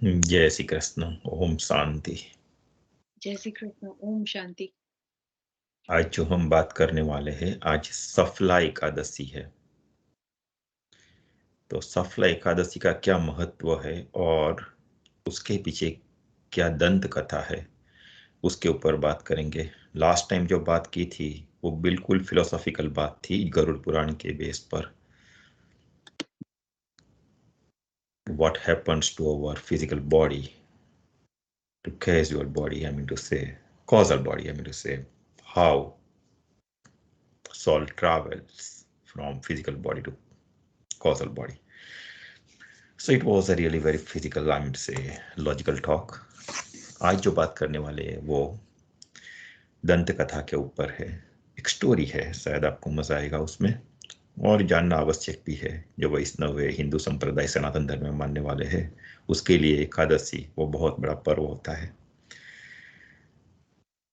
जय श्री कृष्ण। ओम शांति। जय श्री कृष्ण। ओम शांति। आज जो हम बात करने वाले हैं, आज सफला एकादशी है। तो सफला एकादशी का क्या महत्व है और उसके पीछे क्या दंत कथा है, उसके ऊपर बात करेंगे। लास्ट टाइम जो बात की थी वो बिल्कुल फिलोसॉफिकल बात थी, गरुड़ पुराण के बेस पर। What happens to our physical body, to casual body, I mean to say causal body, I mean to say, how soul travels from physical body to causal body. So it was a really very physical, I mean to say, logical talk. आज जो बात करने वाले हैं वो दंत कथा के ऊपर है। एक स्टोरी है, शायद आपको मजा आएगा उसमें, और जानना आवश्यक भी है। जो वैष्णव है, हिंदू संप्रदाय, सनातन धर्म में मानने वाले हैं, उसके लिए एकादशी वो बहुत बड़ा पर्व होता है।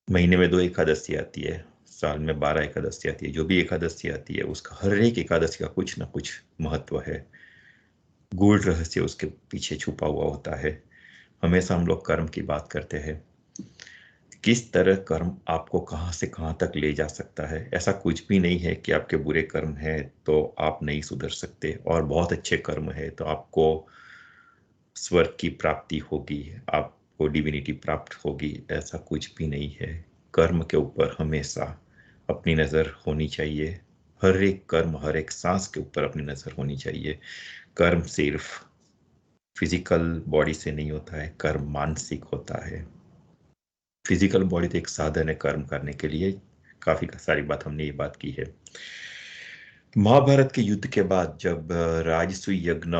महीने में 2 एकादशी आती है, साल में 12 एकादशी आती है। जो भी एकादशी आती है उसका हर एक एकादशी का कुछ ना कुछ महत्व है, गूढ़ रहस्य उसके पीछे छुपा हुआ होता है। हमेशा हम लोग कर्म की बात करते हैं, किस तरह कर्म आपको कहाँ से कहाँ तक ले जा सकता है। ऐसा कुछ भी नहीं है कि आपके बुरे कर्म है तो आप नहीं सुधर सकते, और बहुत अच्छे कर्म है तो आपको स्वर्ग की प्राप्ति होगी, आपको डिविनिटी प्राप्त होगी। ऐसा कुछ भी नहीं है। कर्म के ऊपर हमेशा अपनी नज़र होनी चाहिए। हर एक कर्म, हर एक सांस के ऊपर अपनी नज़र होनी चाहिए। कर्म सिर्फ फिजिकल बॉडी से नहीं होता है, कर्म मानसिक होता है। फिजिकल बॉडी तो एक साधन है कर्म करने के लिए। काफी सारी बात हमने ये बात की है। महाभारत के युद्ध के बाद जब राजसूय यज्ञ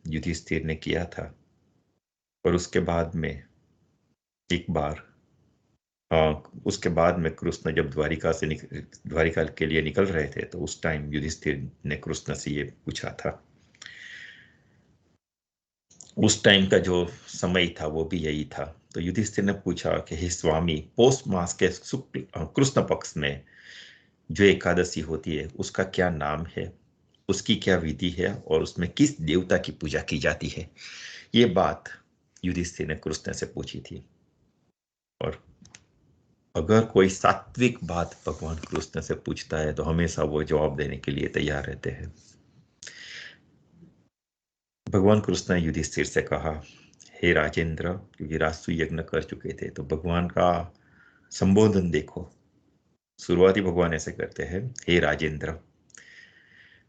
युधिष्ठिर ने किया था, और उसके बाद में एक बार, उसके बाद में कृष्ण जब द्वारिका के लिए निकल रहे थे, तो उस टाइम युधिष्ठिर ने कृष्ण से ये पूछा था। उस टाइम का जो समय था वो भी यही था। तो युधिष्ठिर ने पूछा कि हे स्वामी, पौष मास के शुक्ल कृष्ण पक्ष में जो एकादशी होती है उसका क्या नाम है, उसकी क्या विधि है, और उसमें किस देवता की पूजा की जाती है। ये बात युधिष्ठिर ने कृष्ण से पूछी थी। और अगर कोई सात्विक बात भगवान कृष्ण से पूछता है तो हमेशा वो जवाब देने के लिए तैयार रहते हैं। भगवान कृष्ण ने युधिष्ठिर से कहा, हे राजेंद्र, क्योंकि राजसूय यज्ञ कर चुके थे, तो भगवान का संबोधन देखो। शुरुआती भगवान ऐसे करते हैं, हे राजेंद्र,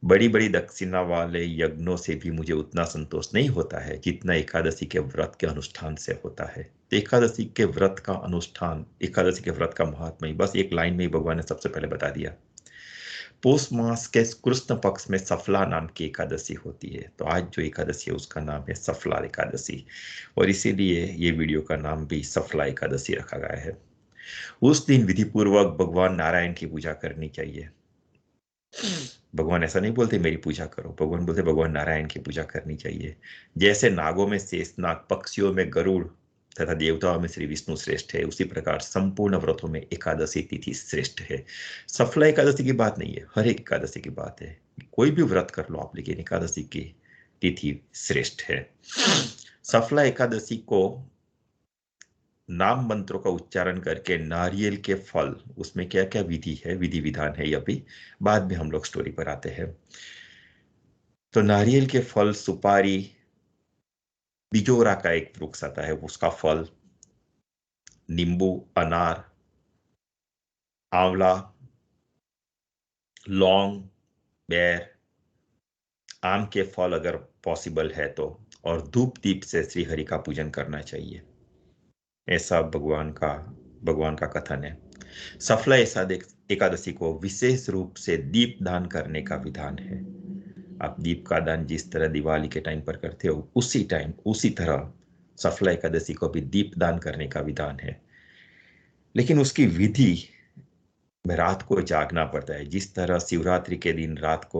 बड़ी बड़ी दक्षिणा वाले यज्ञों से भी मुझे उतना संतोष नहीं होता है जितना एकादशी के व्रत के अनुष्ठान से होता है। तो एकादशी के व्रत का अनुष्ठान, एकादशी के व्रत का महात्मा ही बस एक लाइन में ही भगवान ने सबसे पहले बता दिया। पौष मास के कृष्ण पक्ष में सफला नाम की एकादशी होती है। तो आज जो एकादशी है उसका नाम है सफला एकादशी, और इसीलिए ये वीडियो का नाम भी सफला एकादशी रखा गया है। उस दिन विधि पूर्वक भगवान नारायण की पूजा करनी चाहिए। भगवान ऐसा नहीं बोलते मेरी पूजा करो, भगवान बोलते भगवान नारायण की पूजा करनी चाहिए। जैसे नागों में शेषनाग, पक्षियों में गरुड़ तथा देवताओं में श्री विष्णु श्रेष्ठ है, उसी प्रकार संपूर्ण व्रतों में एकादशी तिथि श्रेष्ठ है। सफला एकादशी की बात नहीं है, हर एक एकादशी की बात है। कोई भी व्रत कर लो आप, लेकिन एकादशी की तिथि श्रेष्ठ है। सफला एकादशी को नाम मंत्रों का उच्चारण करके नारियल के फल, उसमें क्या क्या विधि है, विधि विधान है, यह भी बाद में हम लोग स्टोरी पर आते हैं। तो नारियल के फल, सुपारी, बिजोरा का एक वृक्ष आता है उसका फल, नींबू, अनार, आंवला, लौंग, बेर, आम के फल अगर पॉसिबल है तो, और धूप दीप से श्री हरि का पूजन करना चाहिए। ऐसा भगवान का कथन है। सफला एकादशी को विशेष रूप से दीप दान करने का विधान है। आप दीप का दान जिस तरह दिवाली के टाइम पर करते हो, उसी तरह सफला एकादशी को भी दीप दान करने का विधान है। लेकिन उसकी विधि में रात को जागना पड़ता है। जिस तरह शिवरात्रि के दिन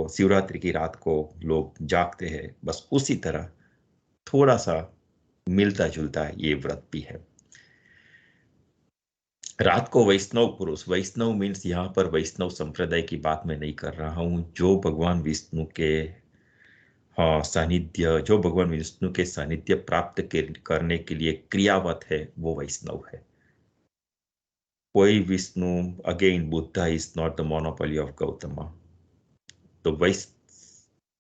शिवरात्रि की रात को लोग जागते हैं, बस उसी तरह थोड़ा सा मिलता जुलता ये व्रत भी है। रात को वैष्णव पुरुष, वैष्णव मीन्स यहाँ पर वैष्णव संप्रदाय की बात मैं नहीं कर रहा हूं, जो भगवान विष्णु के हाँ, सानिध्य, जो भगवान विष्णु के सानिध्य प्राप्त करने के लिए क्रियावत है, वो वैष्णव है। कोई Vishnu, again Buddha is not the monopoly of Gautama. तो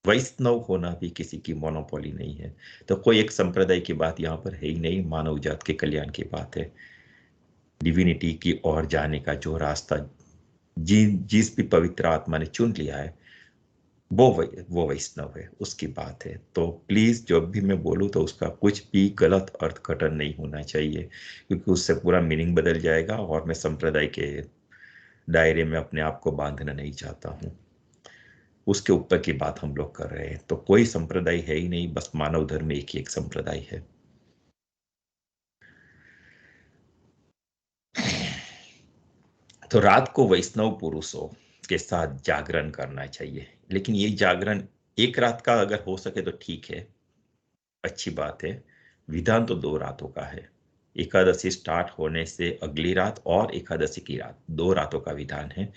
वैष्णव होना भी किसी की मोनोपोली नहीं है। तो कोई एक संप्रदाय की बात यहाँ पर है ही नहीं, मानव जात के कल्याण की बात है। डिविनिटी की ओर जाने का जो रास्ता जिस भी पवित्र आत्मा ने चुन लिया है, वो वैष्णव है, उसकी बात है। तो प्लीज जब भी मैं बोलूँ तो उसका कुछ भी गलत अर्थघटन नहीं होना चाहिए, क्योंकि उससे पूरा मीनिंग बदल जाएगा और मैं संप्रदाय के दायरे में अपने आप को बांधना नहीं चाहता हूँ। उसके ऊपर की बात हम लोग कर रहे हैं। तो कोई संप्रदाय है ही नहीं, बस मानव धर्म एक ही एक संप्रदाय है। तो रात को वैष्णव पुरुषों के साथ जागरण करना चाहिए, लेकिन ये जागरण एक रात का अगर हो सके तो ठीक है, अच्छी बात है। विधान तो 2 रातों का है। एकादशी स्टार्ट होने से अगली रात और एकादशी की रात, 2 रातों का विधान है।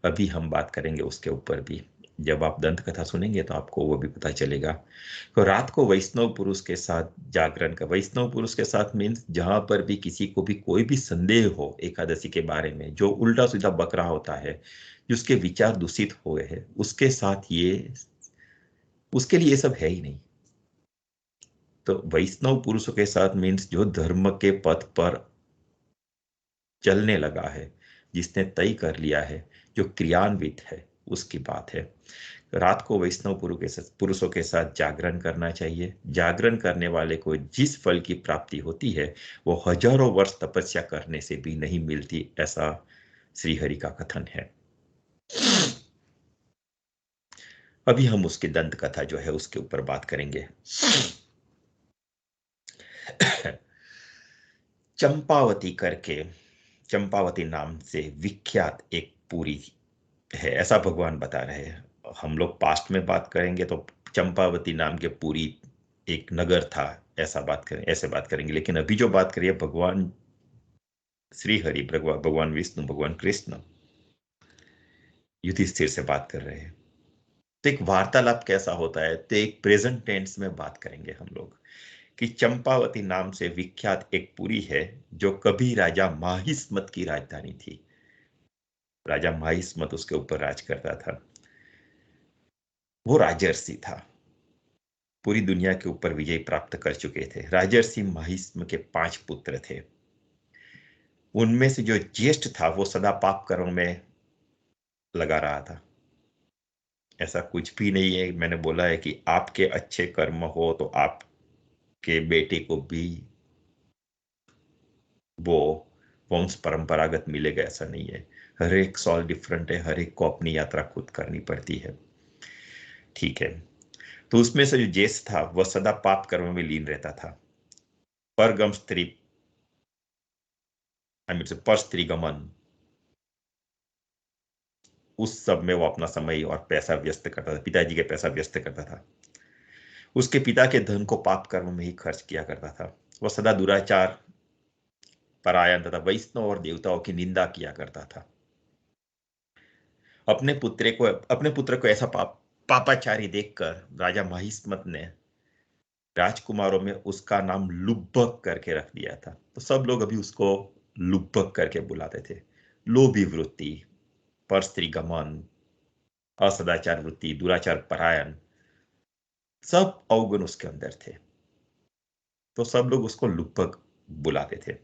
अभी हम बात करेंगे उसके ऊपर भी। जब आप दंत कथा सुनेंगे तो आपको वो भी पता चलेगा। तो रात को वैष्णव पुरुष के साथ जागरण का, वैष्णव पुरुष के साथ मीन्स जहां पर भी किसी को भी कोई भी संदेह हो एकादशी के बारे में, जो उल्टा सीधा बक रहा होता है, जिसके विचार दूषित हुए हैं, उसके साथ ये, उसके लिए ये सब है ही नहीं। तो वैष्णव पुरुषों के साथ मीन्स जो धर्म के पथ पर चलने लगा है, जिसने तय कर लिया है, जो क्रियान्वित है, उसकी बात है। रात को वैष्णव पुरुषों के साथ जागरण करना चाहिए। जागरण करने वाले को जिस फल की प्राप्ति होती है, वो हजारों वर्ष तपस्या करने से भी नहीं मिलती, ऐसा श्रीहरि का कथन है। अभी हम उसकी दंत कथा जो है उसके ऊपर बात करेंगे। चंपावती करके, चंपावती नाम से विख्यात एक पुरी है, ऐसा भगवान बता रहे हैं। हम लोग पास्ट में बात करेंगे तो चंपावती नाम के पुरी एक नगर था, ऐसा बात करें, ऐसे बात करेंगे। लेकिन अभी जो बात करिए, भगवान श्री हरि, भगवान विष्णु, भगवान कृष्ण युधिष्ठिर से बात कर रहे हैं। तो एक वार्तालाप कैसा होता है, तो एक प्रेजेंट टेंस में बात करेंगे हम लोग कि चंपावती नाम से विख्यात एक पुरी है, जो कभी राजा माहिस्मत की राजधानी थी। राजा माहिस्मत उसके ऊपर राज करता था। वो राजर्षि था, पूरी दुनिया के ऊपर विजय प्राप्त कर चुके थे। राजर्षि माहिस्म के 5 पुत्र थे। उनमें से जो ज्येष्ठ था वो सदा पाप कर्म में लगा रहा था। ऐसा कुछ भी नहीं है, मैंने बोला है कि आपके अच्छे कर्म हो तो आपके बेटे को भी वो वंश परंपरागत मिलेगा, ऐसा नहीं है। हर एक सॉल डिफरेंट है, हर एक को अपनी यात्रा खुद करनी पड़ती है, ठीक है। तो उसमें से जो ज्येष्ठ था वह सदा पाप कर्म में लीन रहता था। परगम स्त्री, पर स्त्री गमन, उस सब में वो अपना समय और पैसा व्यस्त करता था, पिताजी के पैसा व्यस्त करता था। उसके पिता के धन को पाप कर्म में ही खर्च किया करता था। वह सदा दुराचार, परायण तथा वैष्णव और देवताओं की निंदा किया करता था। अपने पुत्र को ऐसा पापाचारी देखकर राजा महिस्मत ने राजकुमारों में उसका नाम लुब्बक करके रख दिया था। तो सब लोग अभी उसको लुब्बक करके बुलाते थे। लोभी वृत्ति, पर स्त्री गमन, असदाचार वृत्ति, दुराचार परायण, सब अवगुण उसके अंदर थे। तो सब लोग उसको लुब्बक बुलाते थे।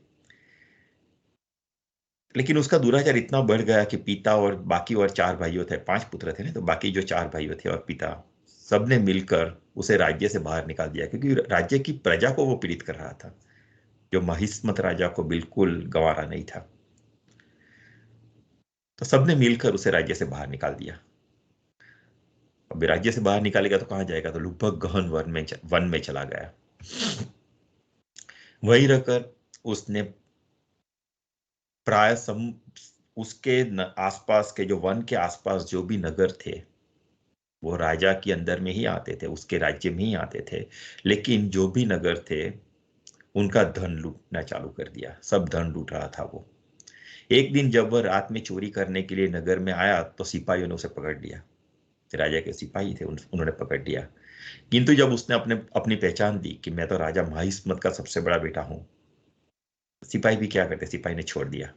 लेकिन उसका दुराचार इतना बढ़ गया कि पिता और बाकी और 4 भाइयों थे, 5 पुत्र थे ना, तो बाकी जो 4 भाइयों थे और पिता, सबने मिलकर उसे राज्य से बाहर निकाल दिया, क्योंकि राज्य की प्रजा को वो पीड़ित कर रहा था, जो महिस्मत राजा को बिल्कुल गंवारा नहीं था। तो सबने मिलकर उसे राज्य से बाहर निकाल दिया। अब राज्य से बाहर निकालेगा तो कहां जाएगा, तो लगभग गहन वन में चला गया। वहीं रहकर उसने प्राय उसके आसपास के, जो वन के आसपास जो भी नगर थे, वो राजा के अंदर में ही आते थे, उसके राज्य में ही आते थे। लेकिन जो भी नगर थे, उनका धन लूटना चालू कर दिया, सब धन लूट रहा था वो। एक दिन जब वह रात में चोरी करने के लिए नगर में आया तो सिपाहियों ने उसे पकड़ लिया। राजा के सिपाही थे, उन्होंने पकड़ लिया। किंतु जब उसने अपनी पहचान दी कि मैं तो राजा महिष्मत का सबसे बड़ा बेटा हूं, सिपाही भी क्या करते, सिपाही ने छोड़ दिया।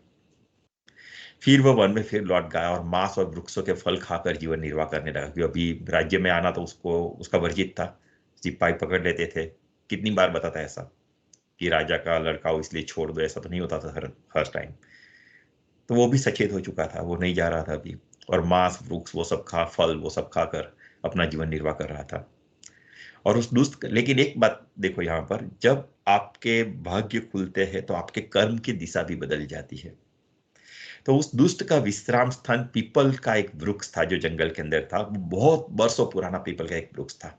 फिर वह वन में फिर लौट गया और मांस और वृक्षों के फल खाकर जीवन निर्वाह करने लगा, क्योंकि अभी राज्य में आना तो उसका वर्जित था। सिपाही पकड़ लेते थे। कितनी बार बताता है ऐसा कि राजा का लड़का हो इसलिए छोड़ दो, ऐसा तो नहीं होता था हर टाइम। तो वो भी सचेत हो चुका था, वो नहीं जा रहा था अभी, और मांस वृक्ष वो सब फल वो सब खाकर अपना जीवन निर्वाह कर रहा था। और उस दुष्ट, लेकिन एक बात देखो यहाँ पर, जब आपके भाग्य खुलते हैं तो आपके कर्म की दिशा भी बदल जाती है। तो उस दुष्ट का विश्राम स्थान पीपल का एक वृक्ष था जो जंगल के अंदर था, बहुत वर्षों पुराना पीपल का एक वृक्ष था।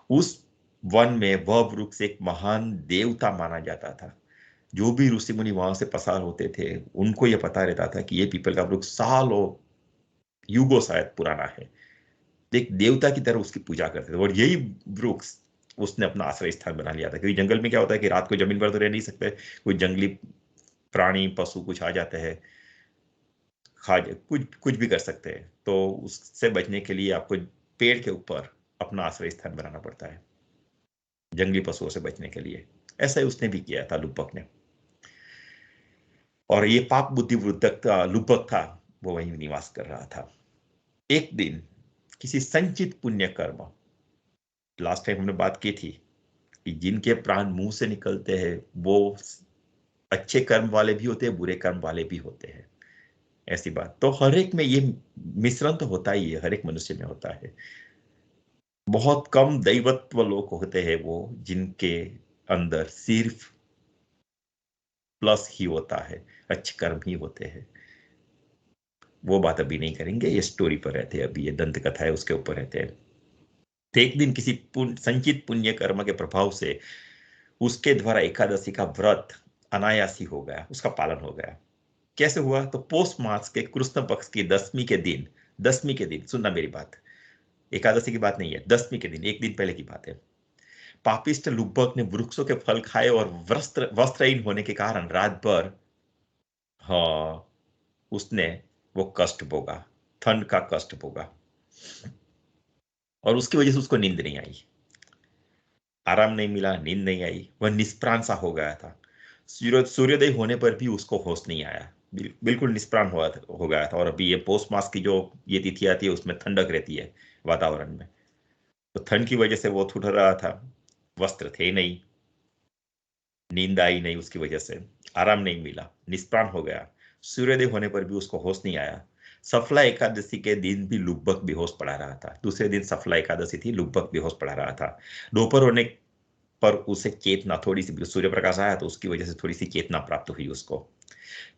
उस वन में वह वृक्ष एक महान देवता माना जाता था। जो भी ऋषि मुनि वहां से पसार होते थे उनको यह पता रहता था कि ये पीपल का वृक्ष सालों युगों शायद पुराना है। एक देवता की तरह उसकी पूजा करते थे, और यही वृक्ष उसने अपना आश्रय स्थान बना लिया था। क्योंकि जंगल में क्या होता है कि रात को जमीन पर तो रह नहीं सकते, कोई जंगली प्राणी पशु कुछ आ जाते हैं, कुछ कुछ भी कर सकते हैं। तो उससे बचने के लिए आपको पेड़ के ऊपर अपना आश्रय स्थान बनाना पड़ता है, जंगली पशुओं से बचने के लिए। ऐसा ही उसने भी किया था लुब्बक ने। और ये पाप बुद्धि वृद्धक लुब्बक था, वो वहीं निवास कर रहा था। एक दिन किसी संचित पुण्य कर्म, लास्ट टाइम हमने बात की थी कि जिनके प्राण मुंह से निकलते हैं वो अच्छे कर्म वाले भी होते हैं, बुरे कर्म वाले भी होते हैं, ऐसी बात तो हर एक में ये मिश्रण तो होता ही है, हर एक मनुष्य में होता है। बहुत कम दैवत्व लोग होते हैं वो जिनके अंदर सिर्फ प्लस ही होता है, अच्छे कर्म ही होते हैं। वो बात अभी नहीं करेंगे, ये स्टोरी पर रहते हैं, अभी ये दंत कथा है उसके ऊपर रहते हैं। तो एक दिन किसी संचित पुण्य कर्म के प्रभाव से उसके द्वारा एकादशी का व्रत अनायासी हो गया, उसका पालन हो गया। कैसे हुआ? तो पोष मास के कृष्ण पक्ष की दसवीं के दिन सुनना मेरी बात, एकादशी की बात नहीं है, 10वीं के दिन, एक दिन पहले की बात है। पापिष्ट लुब्बक ने वृक्षों के फल खाए और वस्त्रहीन होने के कारण रात भर, हाँ, उसने वो कष्ट भोगा, ठंड का कष्ट भोगा, और उसकी वजह से उसको नींद नहीं आई, आराम नहीं मिला, नींद नहीं आई, वह निष्प्राण सा हो गया था। सूर्योदय होने पर भी उसको होश नहीं आया, बिल्कुल निष्प्राण हो गया था। और अभी ये पौष मास की जो ये तिथि आती है उसमें ठंडक रहती है वातावरण में, तो ठंड की वजह से वो ठुठर रहा था, वस्त्र थे नहीं, नींद आई नहीं, उसकी वजह से आराम नहीं मिला, निष्प्राण हो गया। सूर्योदय होने पर भी उसको होश नहीं आया। सफला एकादशी के दिन भी लुब्बक बेहोश पड़ा रहा था। दूसरे दिन सफला एकादशी थी, लुब्बक बेहोश पड़ा रहा था। दोपहर होने पर उसे चेतना थोड़ी सी, सूर्य प्रकाश आया तो उसकी वजह से थोड़ी सी चेतना प्राप्त हुई उसको।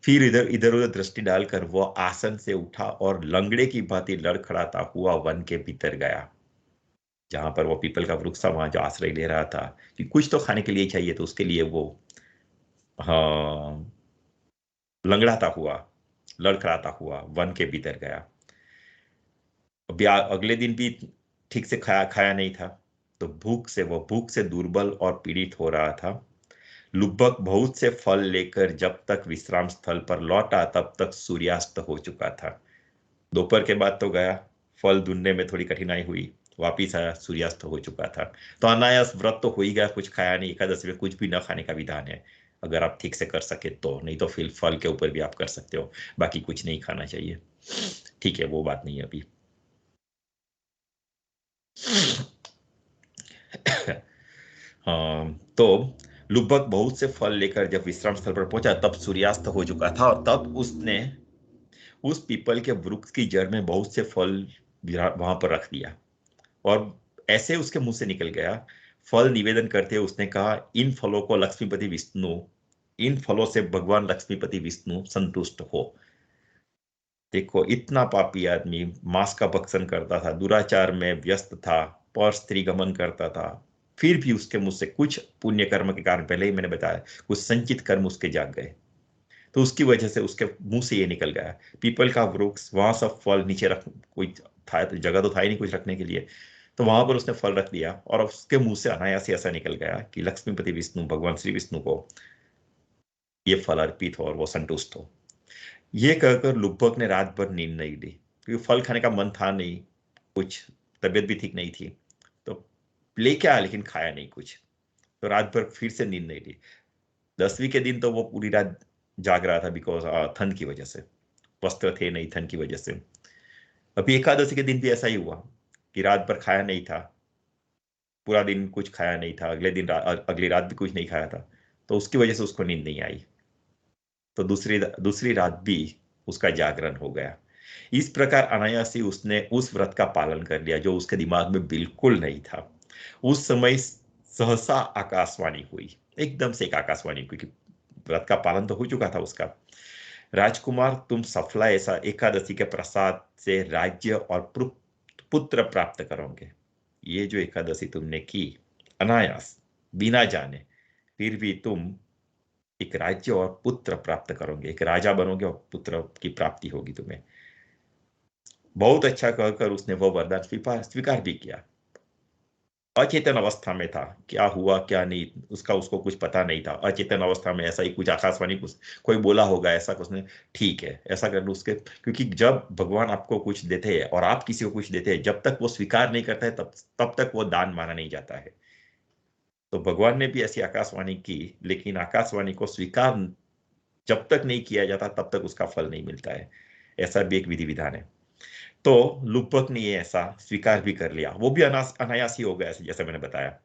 फिर इधर इधर उधर दृष्टि डालकर वो आसन से उठा और लंगड़े की भांति लड़खड़ाता हुआ वन के भीतर गया, जहां पर वो पीपल का वृक्ष था, वहां जो आश्रय ले रहा था कि कुछ तो खाने के लिए चाहिए, तो उसके लिए वो, हाँ, लंगड़ाता हुआ लड़खड़ाता हुआ वन के भीतर गया। अगले दिन भी ठीक से खाया नहीं था, तो भूख से दुर्बल और पीड़ित हो रहा था। लुब्बक बहुत से फल लेकर जब तक विश्राम स्थल पर लौटा तब तक सूर्यास्त हो चुका था। दोपहर के बाद तो गया, फल ढूंढने में थोड़ी कठिनाई हुई, वापिस आया, सूर्यास्त हो चुका था। तो अनायास व्रत तो हो ही गया, कुछ खाया नहीं। एकादशी में कुछ भी न खाने का विधान है, अगर आप ठीक से कर सके तो, नहीं तो फिर फल के ऊपर भी आप कर सकते हो, बाकी कुछ नहीं खाना चाहिए। ठीक है, वो बात नहीं है अभी। हाँ, तो लुब्बक बहुत से फल लेकर जब विश्राम स्थल पर पहुंचा तब सूर्यास्त हो चुका था, और तब उसने उस पीपल के वृक्ष की जड़ में बहुत से फल वहां पर रख दिया, और ऐसे उसके मुंह से निकल गया। फल निवेदन करते हुए उसने कहा, इन फलों से भगवान लक्ष्मीपति विष्णु संतुष्ट हो। देखो, इतना पापी आदमी, मांस का भक्षण करता था, दुराचार में व्यस्त था, पर स्त्री गमन करता था, फिर भी उसके मुंह से कुछ पुण्य कर्म के कारण, पहले ही मैंने बताया, कुछ संचित कर्म उसके जाग गए, तो उसकी वजह से उसके मुंह से ये निकल गया। पीपल का वृक्ष, वहां सब फल नीचे रख, कोई था तो जगह तो था ही नहीं कुछ रखने के लिए, तो वहां पर उसने फल रख दिया, और उसके मुंह से अनायास ही ऐसा निकल गया कि लक्ष्मीपति विष्णु, भगवान श्री विष्णु को ये फल अर्पित हो और वो संतुष्ट हो। ये कहकर लुब्बक ने रात भर नींद नहीं ली, क्योंकि फल खाने का मन था नहीं, कुछ तबियत भी ठीक नहीं थी। तो लेके आया लेकिन खाया नहीं कुछ, तो रात भर फिर से नींद नहीं ली। 10वीं के दिन तो वो पूरी रात जाग रहा था, बिकॉज ठंड की वजह से, वस्त्र थे नहीं ठंड की वजह से। अभी एकादशी के दिन भी ऐसा ही हुआ कि रात भर खाया नहीं था, पूरा दिन कुछ खाया नहीं था, अगली रात भी कुछ नहीं खाया था, तो उसकी वजह से उसको नींद नहीं आई, तो दूसरी दूसरी रात भी उसका जागरण हो गया। इस प्रकार अनायास ही उसने उस व्रत का पालन कर लिया जो उसके दिमाग में बिल्कुल नहीं था। उस समय सहसा आकाशवाणी हुई, एकदम से एक आकाशवाणी हुई, क्योंकि व्रत का पालन तो हो चुका था उसका। राजकुमार, तुम सफला ऐसा एकादशी के प्रसाद से राज्य और पुत्र प्राप्त करोगे। ये जो एकादशी तुमने की अनायास, बिना जाने, फिर भी तुम एक राज्य और पुत्र प्राप्त करोगे, एक राजा बनोगे और पुत्र की प्राप्ति होगी तुम्हें। बहुत अच्छा कहकर उसने वो वरदान स्वीकार भी किया। अचेतन अवस्था में था, क्या हुआ क्या नहीं उसका उसको कुछ पता नहीं था। अचेतन अवस्था में ऐसा ही कुछ आकाशवाणी कुछ कोई बोला होगा ऐसा कुछ ने, ठीक है ऐसा कर लो उसके, क्योंकि जब भगवान आपको कुछ देते हैं और आप किसी को कुछ देते हैं, जब तक वो स्वीकार नहीं करता है तब तक वो दान माना नहीं जाता है। तो भगवान ने भी ऐसी आकाशवाणी की, लेकिन आकाशवाणी को स्वीकार जब तक नहीं किया जाता तब तक उसका फल नहीं मिलता है। ऐसा भी एक विधि विधान है। तो लुब्बक ने ये ऐसा स्वीकार भी कर लिया, वो भी अनायास ही हो गया जैसे मैंने बताया।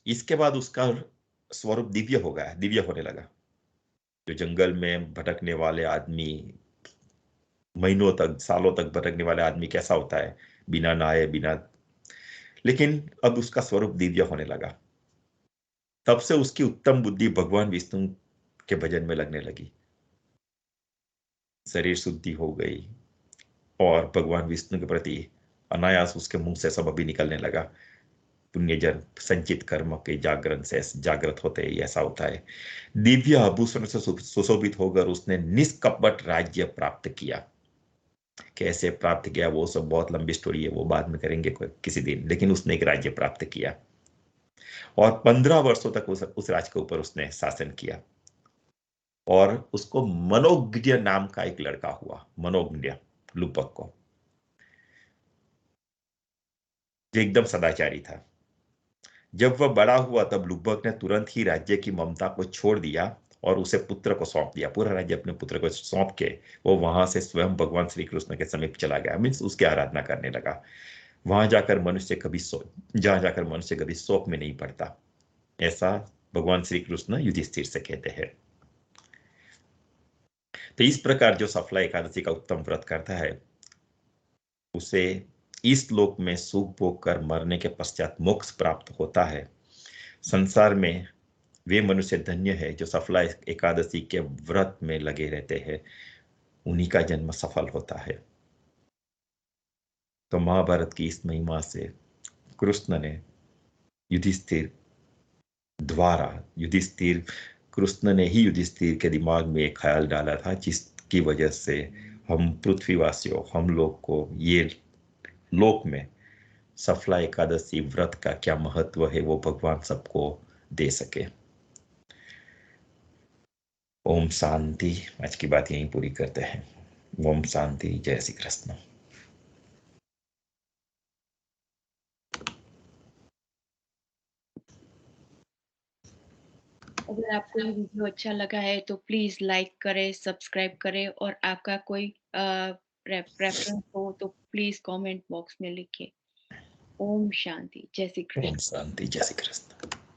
इसके बाद उसका स्वरूप दिव्य हो गया, दिव्य होने लगा। जो जंगल में भटकने वाले आदमी, महीनों तक सालों तक भटकने वाले आदमी कैसा होता है, बिना नहाए बिना, लेकिन अब उसका स्वरूप दिव्य होने लगा। तब से उसकी उत्तम बुद्धि भगवान विष्णु के भजन में लगने लगी, शरीर शुद्धि हो गई और भगवान विष्णु के प्रति अनायास उसके मुंह से सब अभी निकलने लगा। पुण्यजन संचित कर्म के जागरण से जागृत होते ही ऐसा होता है। दिव्य आभूषण से सुशोभित होकर उसने निष्कपट राज्य प्राप्त किया। कैसे प्राप्त किया वो सब बहुत लंबी स्टोरी है, वो बाद में करेंगे किसी दिन, लेकिन उसने एक राज्य प्राप्त किया और 15 वर्षों तक उस राज्य के ऊपर उसने शासन किया। और उसको मनोज्ञ नाम का एक लड़का हुआ, मनोज्ञ, लुपक को, जो एकदम सदाचारी था। जब वह बड़ा हुआ तब लुब्बक ने तुरंत ही राज्य की ममता को छोड़ दिया और उसे पुत्र को सौंप दिया। पूरा राज्य अपने पुत्र को सौंप के वो वहां से स्वयं भगवान श्री कृष्ण के समीप चला गया, मीन्स उसकी आराधना करने लगा। वहां जाकर मनुष्य कभी जहां जाकर मनुष्य कभी शोक में नहीं पड़ता, ऐसा भगवान श्री कृष्ण युधिष्ठिर से कहते हैं। तो इस प्रकार जो सफला एकादशी का उत्तम व्रत करता है, उसे इस लोक में सुख भोग कर मरने के पश्चात मोक्ष प्राप्त होता है। संसार में वे मनुष्य धन्य है जो सफला एकादशी के व्रत में लगे रहते हैं, उन्हीं का जन्म सफल होता है। तो महाभारत की इस महिमा से कृष्ण ने युधिष्ठिर द्वारा, युधिष्ठिर कृष्ण ने ही युधिष्ठिर के दिमाग में एक ख्याल डाला था, जिसकी वजह से हम पृथ्वीवासियों, हम लोग को ये लोक में सफला एकादशी व्रत का क्या महत्व है वो भगवान सबको दे सके। ओम शांति। आज की बात यहीं पूरी करते हैं। ओम शांति। जय श्री कृष्ण। अगर आपको ये वीडियो अच्छा लगा है तो प्लीज लाइक करें, सब्सक्राइब करें और आपका कोई रेफरेंस हो तो प्लीज कमेंट बॉक्स में लिखिए। ओम शांति। जय श्री कृष्ण। ओम शांति। जय श्री कृष्ण।